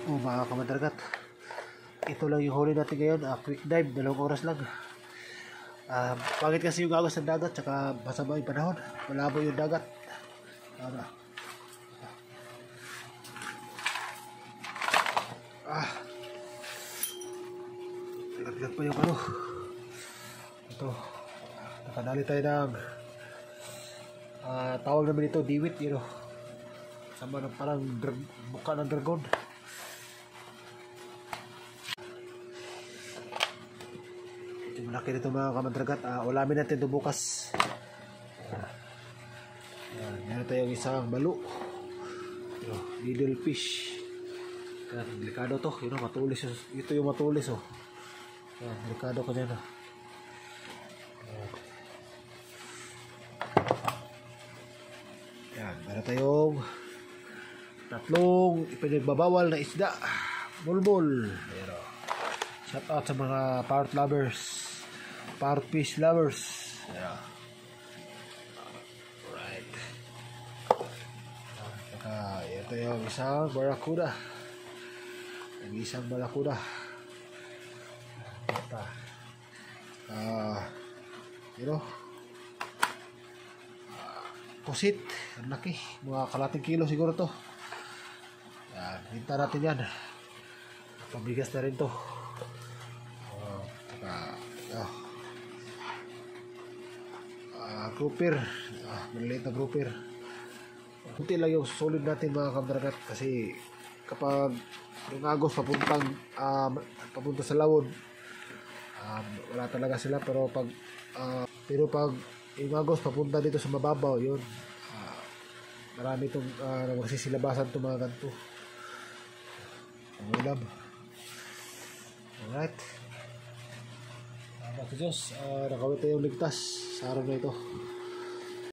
Mga kamandragat, ito lang yung huli natin ngayon. Quick dive, 2 oras lang. Pangit kasi yung agos ng dagat, tsaka masama yung panahon, malabo yung dagat. Bigat pa yung ito. Nakadali tayo ng tawag namin ito diwit, sama ng parang mukha ng dragon. Ito malaki nito mga kamandragat. Ulamin natin ito bukas. Meron tayong isang balo, needle fish. Delikado to, matulis. Ito yung matulis, delikado ko dyan. Meron tayong 3 ipinagbabawal na isda, bulbul. Shout out sa mga parrot lovers, parrot fish lovers. Alright. Ito yung isang barracuda. Isang barracuda. Pusit, ang laki, mga kalating kilo siguro to. Hinta natin yan, pabigas na rin to. Grouper, maliliit na grouper. Kunti lang yung solid natin mga kamandragat, kasi kapag yung agos papunta sa lawod, wala talaga sila. Pero pag yung agos papunta dito sa mababaw, yun, marami itong magsisilabasan itong mga ganito. Ang ulam. Alright, salamat sa Diyos, nakawit tayong ligtas sa araw na ito.